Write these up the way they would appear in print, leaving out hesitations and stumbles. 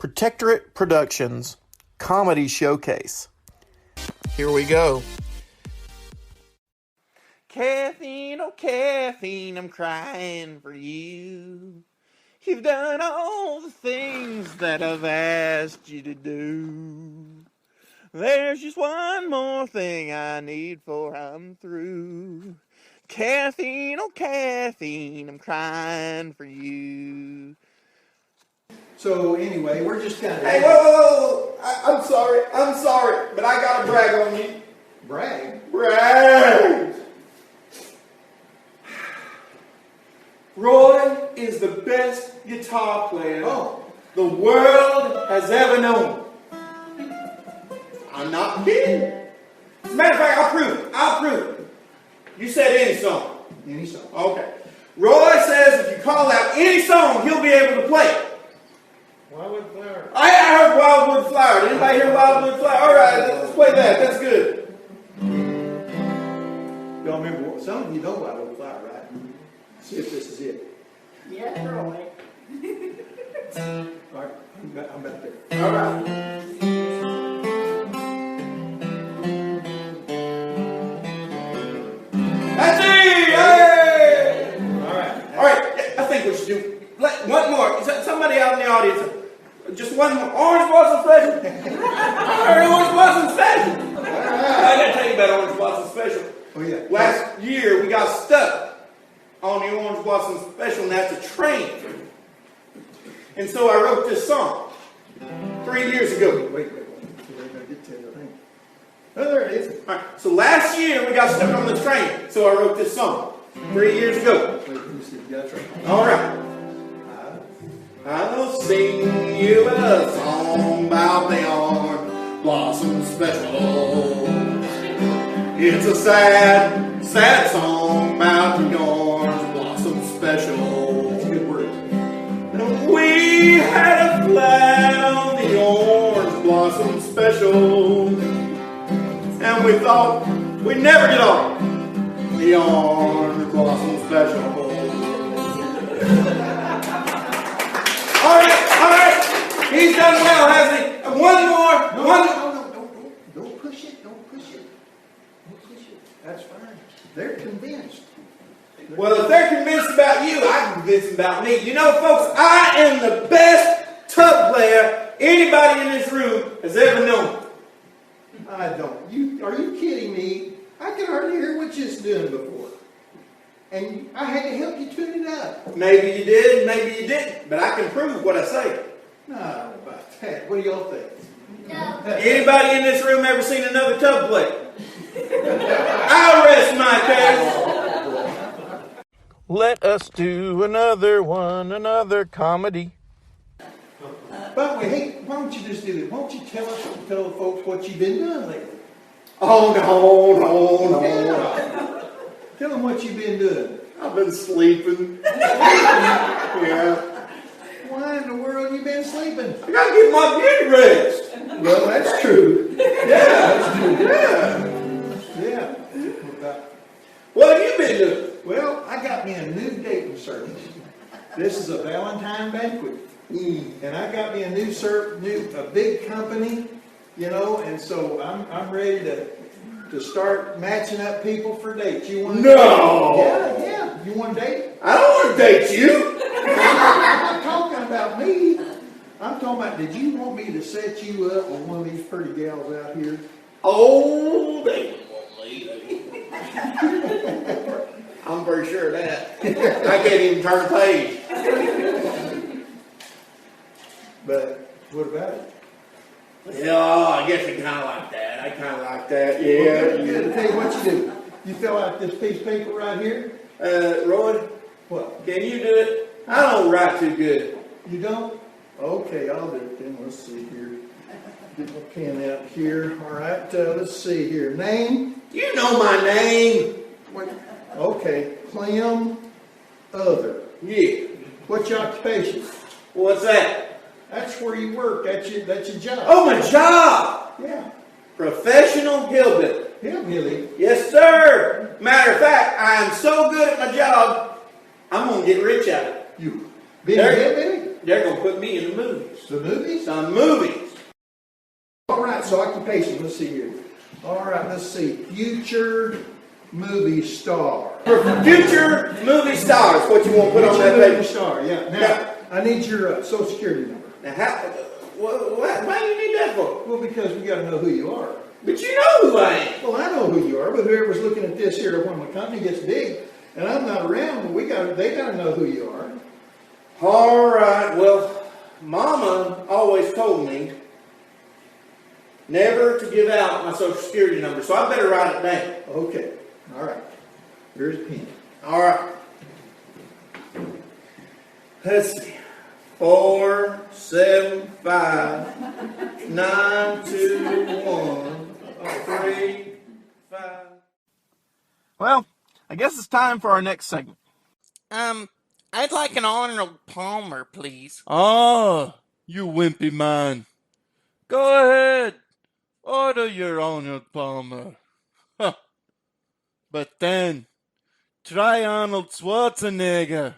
Protectorate Productions Comedy Showcase. Here we go. Caffeine, oh caffeine, I'm crying for you. You've done all the things that I've asked you to do. There's just one more thing I need before I'm through. Caffeine, oh caffeine, I'm crying for you. So anyway, we're just kind of... Hey, whoa. I'm sorry, but I gotta brag on you. Brag? Brag! Roy is the best guitar player the world has ever known. I'm not kidding. As a matter of fact, I'll prove it. You said any song. Any song. Okay. Roy says if you call out any song, he'll be able to play it. Wildwood Flower. I heard Wildwood Flower. Did anybody hear Wildwood Flower? All right, let's play that. That's good. Y'all remember what? Some of you know Wildwood Flower, right? See if this is it. Yeah, Roy. All right, I'm back there. All right. That's it! Hey! All right. I think we should do one more. Somebody out in the audience. Just one more. Orange Blossom Special. I heard Orange Blossom Special. I gotta tell you about Orange Blossom Special. Oh, yeah. Last year we got stuck on the Orange Blossom Special, and that's a train. And so I wrote this song 3 years ago. Wait. We're going to get to the thing. Oh, there it is. All right. So last year we got stuck on the train, so I wrote this song 3 years ago. Wait, let me see. That's right. All right. I'll sing you a song about the Orange Blossom Special. It's a sad, sad song about the Orange Blossom Special. That's a good word. We had a flat on the Orange Blossom Special, and we thought we'd never get on the Orange Blossom Special. All right. He's done well, hasn't he? One more. No. Don't push it. Don't push it. That's fine. They're convinced. Well, if they're convinced about you, I can convince them about me. You know, folks, I am the best tub player anybody in this room has ever known. I don't. Are you kidding me? I could hardly hear what you was doing before. And I had to help you tune it up. Maybe you did, maybe you didn't, but I can prove what I say. No, about that. What do y'all think? Anybody in this room ever seen another tub player? I'll rest my case. Let us do another comedy. By the way, hey, why don't you just do this? Why don't you tell the folks what you've been doing lately? Oh, no. Tell them what you've been doing. I've been sleeping. Yeah. Why in the world you been sleeping? I gotta get my beauty rest. Well, that's true. Yeah, That's true. yeah. Yeah. What have you been doing? Well, I got me a new dating service. This is a Valentine banquet. And I got me a a big company, you know, and so I'm ready to start matching up people for dates. You want to No! Yeah. You want to date? I don't want to date you. I'm not talking about me. I'm talking about, did you want me to set you up with one of these pretty gals out here? Oh, they won't leave. I'm pretty sure of that. I can't even turn a page. But what about it? Yeah, I guess you kind of like that. I kind of like that. Yeah. Well, good. I'll tell you what you do. You fill out this piece of paper right here. Roy, What? can you do it? I don't write too good. You don't? Okay, I'll do it then. Let's see here. Get my pen out here. All right, let's see here. Name? You know my name. What? Okay, Clem Other. Yeah. What's your occupation? What's that? That's where you work. That's your job. Oh, my job. Yeah. Professional hillbilly. Hillbilly. Yes, sir. Matter of fact, I am so good at my job, I'm going to get rich at it. You being a There- hillbilly? they're going to put me in the movies. The movies? Some movies. All right, so occupation, let's see here. All right, let's see. Future movie star. Future movie stars, what you want to put on that Future movie paper. star, yeah. Now, I need your social security number. Now, why do you need that for? Well, because we got to know who you are. But you know who I am. Well, I know who you are, but whoever's looking at this here, when my company gets big and I'm not around, they got to know who you are. All right, well, Mama always told me never to give out my social security number, so I better write it down. Okay, all right. Here's a pen. All right. Let's see. 4, 7, 5, 9, 2, 1, 3, 5. Well, I guess it's time for our next segment. I'd like an Arnold Palmer, please. Ah, you wimpy man. Go ahead. Order your Arnold Palmer. Huh. But then, try Arnold Schwarzenegger.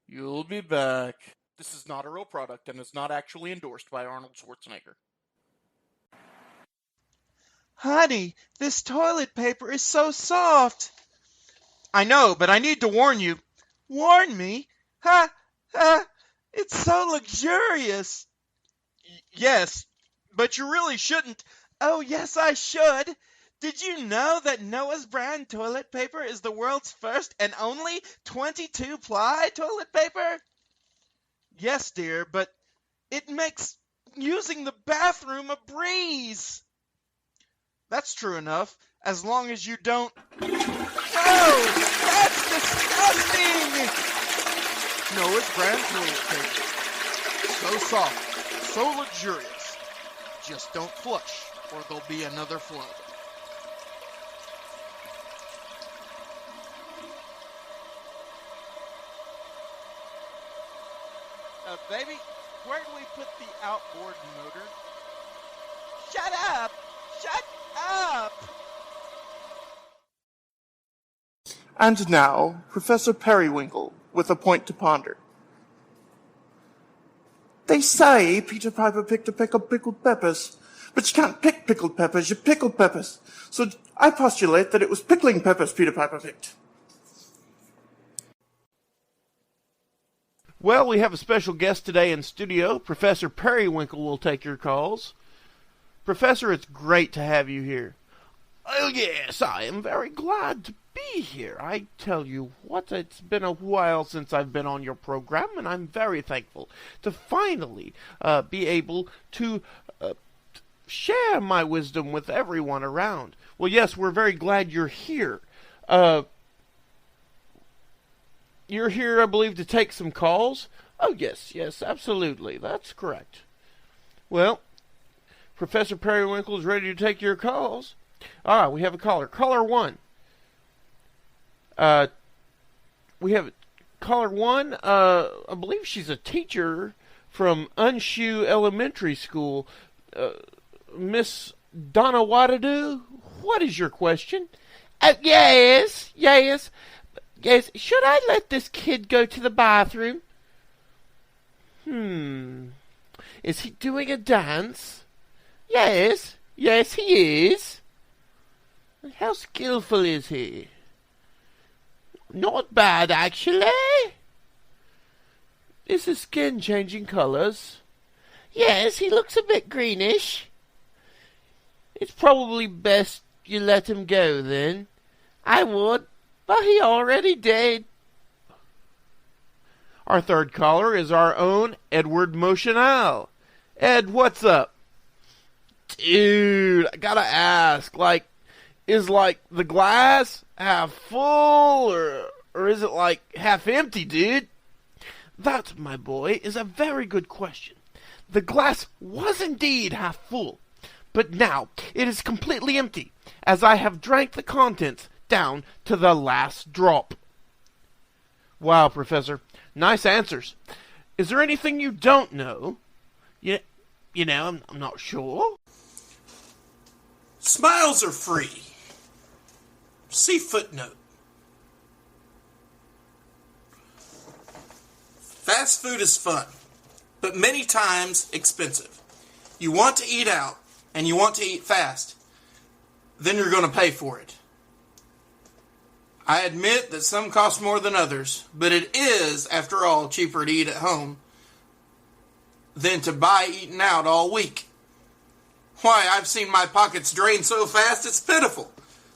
You'll be back. This is not a real product and is not actually endorsed by Arnold Schwarzenegger. Honey, this toilet paper is so soft. I know, but I need to warn you. Warn me? Ha! Ha! It's so luxurious. Yes, but you really shouldn't. Oh, yes, I should. Did you know that Noah's brand toilet paper is the world's first and only 22-ply toilet paper? Yes, dear, but it makes using the bathroom a breeze. That's true enough, as long as you don't... Oh, that's disgusting! Noah's brand toilet paper. So soft, so luxurious. Just don't flush, or there'll be another flood. Baby, where do we put the outboard motor? Shut up! Shut up! And now, Professor Periwinkle with a point to ponder. They say Peter Piper picked a peck of pickled peppers, but you can't pick pickled peppers, you pickle peppers. So I postulate that it was pickling peppers Peter Piper picked. Well, we have a special guest today in studio. Professor Periwinkle will take your calls. Professor, it's great to have you here. Oh, yes, I am very glad to be here. I tell you what, it's been a while since I've been on your program, and I'm very thankful to finally be able to share my wisdom with everyone around. Well, yes, we're very glad you're here. You're here, I believe, to take some calls? Oh, yes, absolutely. That's correct. Well, Professor Periwinkle is ready to take your calls. All right, we have a caller. Caller 1. We have caller 1. I believe she's a teacher from Unshoe Elementary School. Miss Donna Wadadu, what is your question? Yes. Yes, should I let this kid go to the bathroom? Is he doing a dance? Yes, he is. How skillful is he? Not bad, actually. Is his skin changing colors? Yes, he looks a bit greenish. It's probably best you let him go, then. I would. But he already did. Our third caller is our own Edward Motionale. Ed, what's up? Dude, I gotta ask, is the glass half full, or is it half empty, dude? That, my boy, is a very good question. The glass was indeed half full, but now it is completely empty, as I have drank the contents down to the last drop. Wow, Professor. Nice answers. Is there anything you don't know? You know, I'm not sure. Smiles are free. See footnote. Fast food is fun, but many times expensive. You want to eat out, and you want to eat fast. Then you're going to pay for it. I admit that some cost more than others, but it is, after all, cheaper to eat at home than to buy eating out all week. Why, I've seen my pockets drain so fast it's pitiful.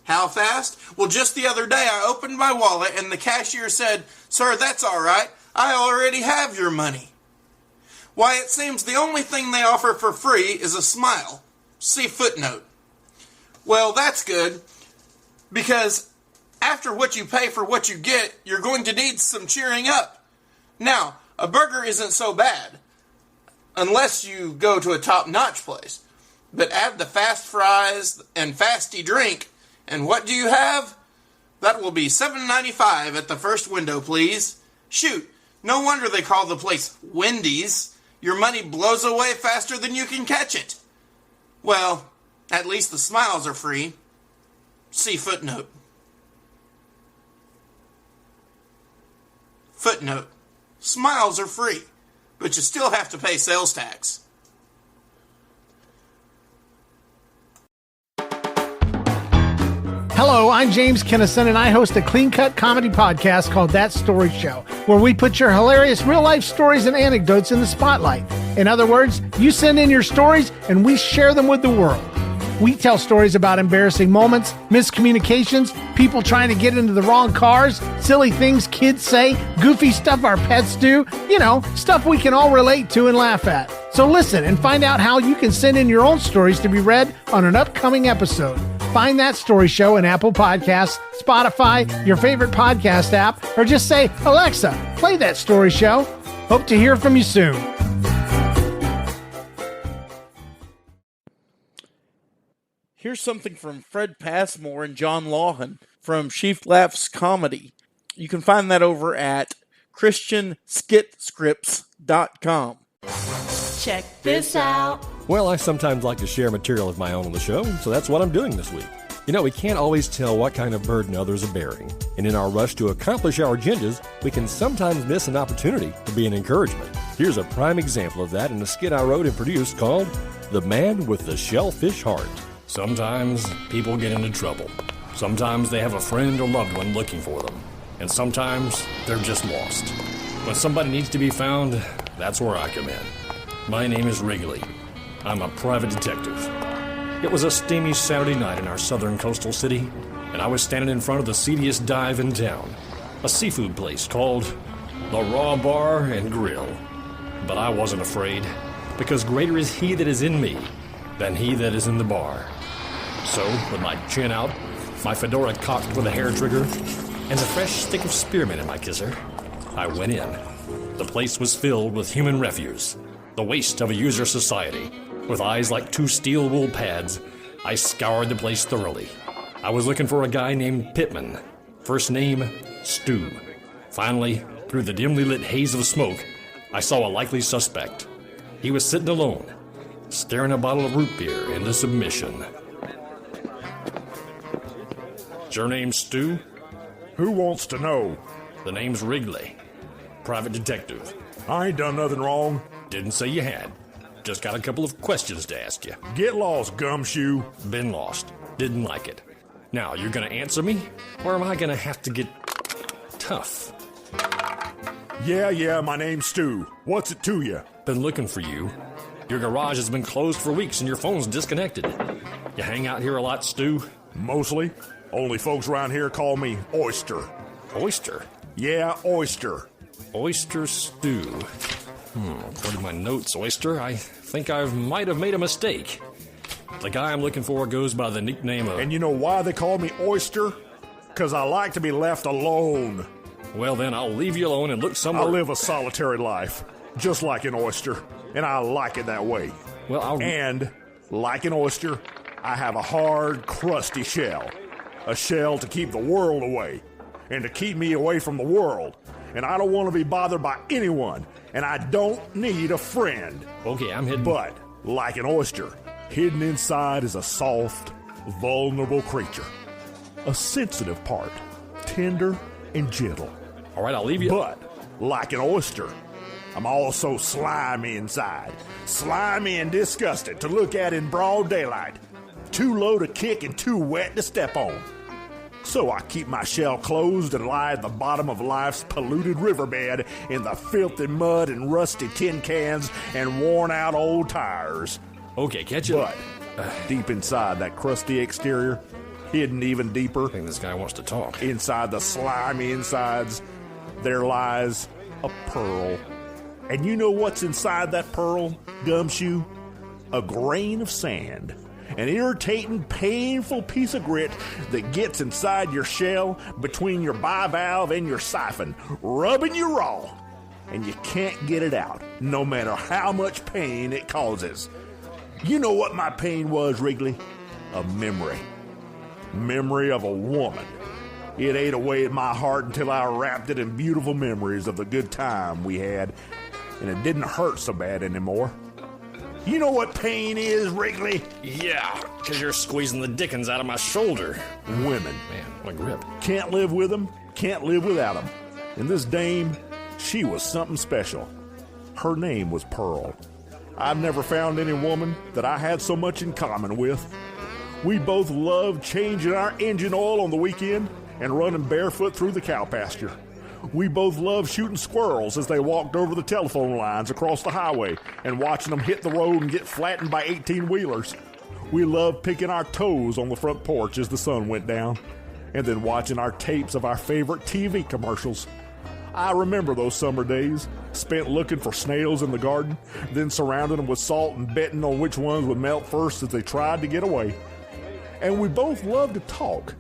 How fast? Well, just the other day I opened my wallet and the cashier said, "Sir, that's all right. I already have your money." Why, it seems the only thing they offer for free is a smile. See footnote. Well, that's good, because after what you pay for what you get, you're going to need some cheering up. Now, a burger isn't so bad, unless you go to a top-notch place. But add the fast fries and fasty drink, and what do you have? That will be $7.95 at the first window, please. Shoot, no wonder they call the place Wendy's. Your money blows away faster than you can catch it. Well, at least the smiles are free. See footnote. Footnote. Smiles are free, but you still have to pay sales tax. Hello, I'm James Kennison, and I host a clean-cut comedy podcast called That Story Show, where we put your hilarious real-life stories and anecdotes in the spotlight. In other words, you send in your stories, and we share them with the world. We tell stories about embarrassing moments, miscommunications, people trying to get into the wrong cars, silly things kids say, goofy stuff our pets do, stuff we can all relate to and laugh at. So listen and find out how you can send in your own stories to be read on an upcoming episode. Find That Story Show in Apple Podcasts, Spotify, your favorite podcast app, or just say, "Alexa, play That Story Show." Hope to hear from you soon. Here's something from Fred Passmore and John Lawhan from Sheaf Laughs Comedy. You can find that over at ChristianSkitScripts.com. Check this out. Well, I sometimes like to share material of my own on the show, so that's what I'm doing this week. We can't always tell what kind of burden others are bearing, and in our rush to accomplish our agendas, we can sometimes miss an opportunity to be an encouragement. Here's a prime example of that in a skit I wrote and produced called The Man with the Shellfish Heart. Sometimes people get into trouble. Sometimes they have a friend or loved one looking for them. And sometimes they're just lost. When somebody needs to be found, that's where I come in. My name is Wrigley. I'm a private detective. It was a steamy Saturday night in our southern coastal city, and I was standing in front of the seediest dive in town, a seafood place called the Raw Bar and Grill. But I wasn't afraid, because greater is he that is in me than he that is in the bar. So, with my chin out, my fedora cocked with a hair trigger, and a fresh stick of spearmint in my kisser, I went in. The place was filled with human refuse, the waste of a user society. With eyes like two steel wool pads, I scoured the place thoroughly. I was looking for a guy named Pittman, first name Stu. Finally, through the dimly lit haze of smoke, I saw a likely suspect. He was sitting alone, staring a bottle of root beer into submission. Is your name Stu? Who wants to know? The name's Wrigley. Private detective. I ain't done nothing wrong. Didn't say you had. Just got a couple of questions to ask you. Get lost, gumshoe. Been lost. Didn't like it. Now, you're gonna answer me? Or am I gonna have to get tough? Yeah, my name's Stu. What's it to you? Been looking for you. Your garage has been closed for weeks and your phone's disconnected. You hang out here a lot, Stu? Mostly. Only folks around here call me Oyster. Oyster? Yeah, Oyster. Oyster Stew. According to my notes, Oyster, I think I might have made a mistake. The guy I'm looking for goes by the nickname of... And you know why they call me Oyster? 'Cause I like to be left alone. Well, then I'll leave you alone and look somewhere... I live a solitary life, just like an oyster, and I like it that way. Well, And, like an oyster, I have a hard, crusty shell. A shell to keep the world away, and to keep me away from the world. And I don't want to be bothered by anyone, and I don't need a friend. Okay, I'm hidden. But, like an oyster, hidden inside is a soft, vulnerable creature. A sensitive part, tender and gentle. All right, I'll leave you. But, like an oyster, I'm also slimy inside. Slimy and disgusting to look at in broad daylight. Too low to kick and too wet to step on. So I keep my shell closed and lie at the bottom of life's polluted riverbed in the filthy mud and rusty tin cans and worn out old tires. Okay, catch it. But deep inside that crusty exterior, hidden even deeper, I think this guy wants to talk. inside the slimy insides, there lies a pearl. And you know what's inside that pearl, Gumshoe? A grain of sand. An irritating, painful piece of grit that gets inside your shell between your bivalve and your siphon, rubbing you raw. And you can't get it out, no matter how much pain it causes. You know what my pain was, Wrigley? A memory. Memory of a woman. It ate away at my heart until I wrapped it in beautiful memories of the good time we had, and it didn't hurt so bad anymore. You know what pain is, Wrigley? Yeah, because you're squeezing the dickens out of my shoulder. Women. Man, what a grip. Can't live with them, can't live without them. And this dame, she was something special. Her name was Pearl. I've never found any woman that I had so much in common with. We both loved changing our engine oil on the weekend and running barefoot through the cow pasture. We both loved shooting squirrels as they walked over the telephone lines across the highway and watching them hit the road and get flattened by 18-wheelers. We loved picking our toes on the front porch as the sun went down, and then watching our tapes of our favorite TV commercials. I remember those summer days, spent looking for snails in the garden, then surrounding them with salt and betting on which ones would melt first as they tried to get away. And we both loved to talk.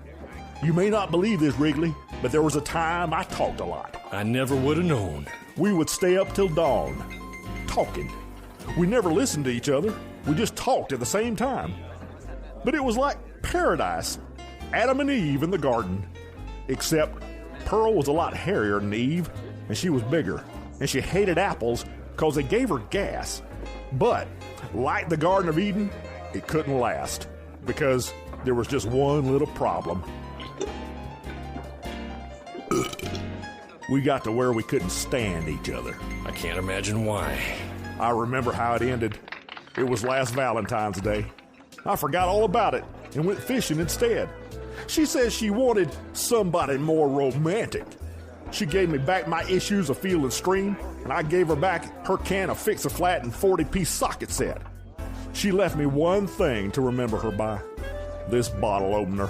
You may not believe this, Wrigley, but there was a time I talked a lot. I never would have known. We would stay up till dawn, talking. We never listened to each other. We just talked at the same time. But it was like paradise. Adam and Eve in the garden. Except Pearl was a lot hairier than Eve, and she was bigger. And she hated apples because they gave her gas. But, like the Garden of Eden, it couldn't last. Because there was just one little problem. We got to where we couldn't stand each other. I can't imagine why. I remember how it ended. It was last Valentine's Day. I forgot all about it and went fishing instead. She says she wanted somebody more romantic. She gave me back my issues of Field and Stream, and I gave her back her can of Fix-A-Flat and 40-piece socket set. She left me one thing to remember her by. This bottle opener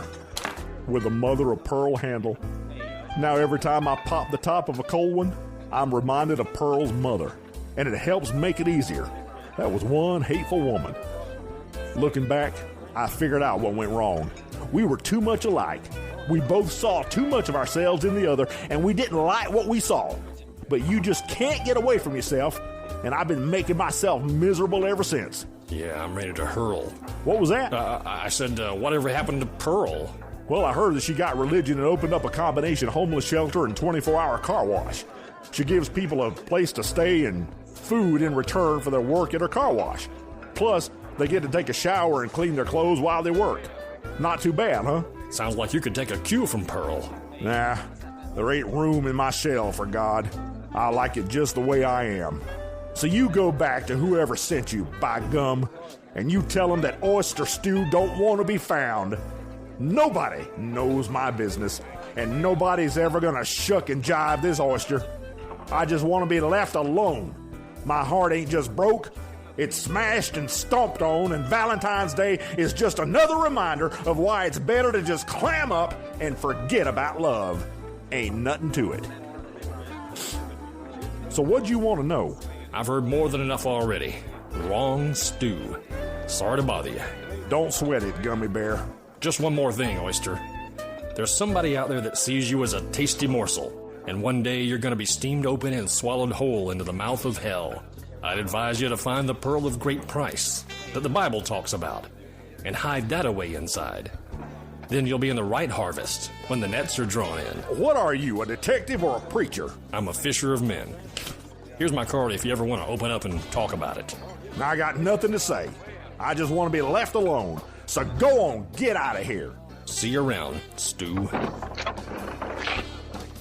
with a mother of pearl handle. Now every time I pop the top of a cold one, I'm reminded of Pearl's mother, and it helps make it easier. That was one hateful woman. Looking back, I figured out what went wrong. We were too much alike. We both saw too much of ourselves in the other, and we didn't like what we saw. But you just can't get away from yourself, and I've been making myself miserable ever since. Yeah, I'm ready to hurl. What was that? I said, whatever happened to Pearl? Well, I heard that she got religion and opened up a combination homeless shelter and 24-hour car wash. She gives people a place to stay and food in return for their work at her car wash. Plus, they get to take a shower and clean their clothes while they work. Not too bad, huh? Sounds like you could take a cue from Pearl. Nah, there ain't room in my shell for God. I like it just the way I am. So you go back to whoever sent you, by gum, and you tell them that oyster stew don't want to be found. Nobody knows my business, and nobody's ever gonna shuck and jive this oyster. I just want to be left alone. My heart ain't just broke, it's smashed and stomped on, and Valentine's Day is just another reminder of why it's better to just clam up and forget about love. Ain't nothing to it. So what'd you want to know? I've heard more than enough already. Wrong stew. Sorry to bother you. Don't sweat it, Gummy Bear. Just one more thing, Oyster. There's somebody out there that sees you as a tasty morsel, and one day you're gonna be steamed open and swallowed whole into the mouth of hell. I'd advise you to find the pearl of great price that the Bible talks about, and hide that away inside. Then you'll be in the right harvest when the nets are drawn in. What are you, a detective or a preacher? I'm a fisher of men. Here's my card if you ever want to open up and talk about it. I got nothing to say. I just want to be left alone. So go on, get out of here. See you around, Stu.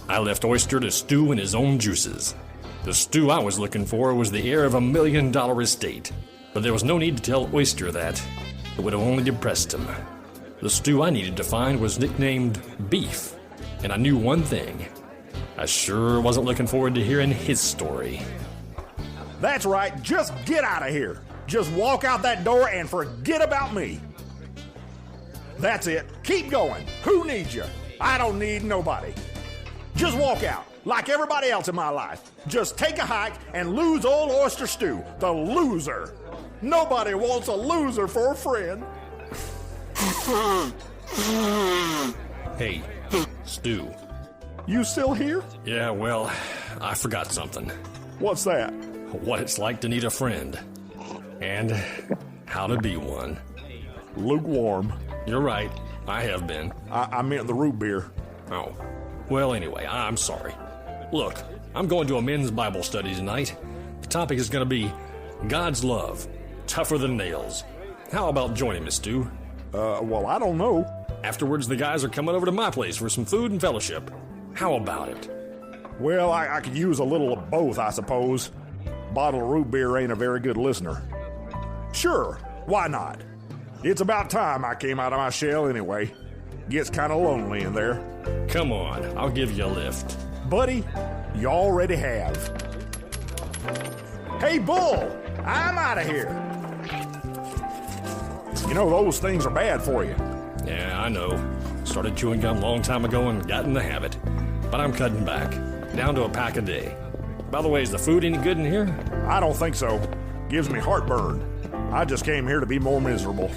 I left Oyster to stew in his own juices. The stew I was looking for was the heir of $1 million estate, but there was no need to tell Oyster that. It would have only depressed him. The stew I needed to find was nicknamed Beef, and I knew one thing. I sure wasn't looking forward to hearing his story. That's right, just get out of here. Just walk out that door and forget about me. That's it. Keep going. Who needs you? I don't need nobody. Just walk out, like everybody else in my life. Just take a hike and lose old Oyster Stew, the loser. Nobody wants a loser for a friend. Hey, Stu. You still here? Yeah, well, I forgot something. What's that? What it's like to need a friend. And how to be one. Lukewarm. You're right, I have been. I meant the root beer. Oh. Well, anyway, I'm sorry. Look, I'm going to a men's Bible study tonight. The topic is going to be God's love, tougher than nails. How about joining me, Stu? Well, I don't know. Afterwards, the guys are coming over to my place for some food and fellowship. How about it? Well, I could use a little of both, I suppose. Bottle of root beer ain't a very good listener. Sure, why not? It's about time I came out of my shell anyway. Gets kind of lonely in there. Come on, I'll give you a lift. Buddy, you already have. Hey, Bull, I'm out of here. You know, those things are bad for you. Yeah, I know. Started chewing gum a long time ago and got in the habit. But I'm cutting back, down to a pack a day. By the way, is the food any good in here? I don't think so. Gives me heartburn. I just came here to be more miserable.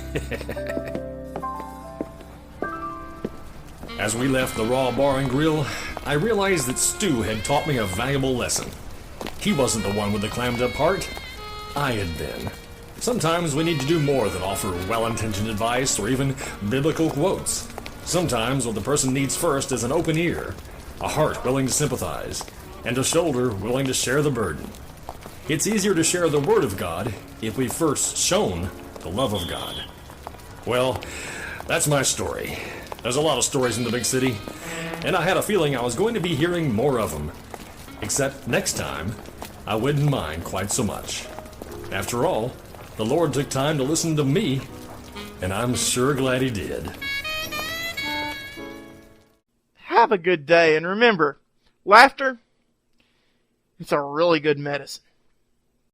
As we left the Raw Bar and Grill, I realized that Stu had taught me a valuable lesson. He wasn't the one with the clammed up heart. I had been. Sometimes we need to do more than offer well-intentioned advice or even biblical quotes. Sometimes what the person needs first is an open ear, a heart willing to sympathize, and a shoulder willing to share the burden. It's easier to share the Word of God if we've first shown the love of God. Well, that's my story. There's a lot of stories in the big city, and I had a feeling I was going to be hearing more of them. Except next time, I wouldn't mind quite so much. After all, the Lord took time to listen to me, and I'm sure glad He did. Have a good day, and remember, laughter, it's a really good medicine.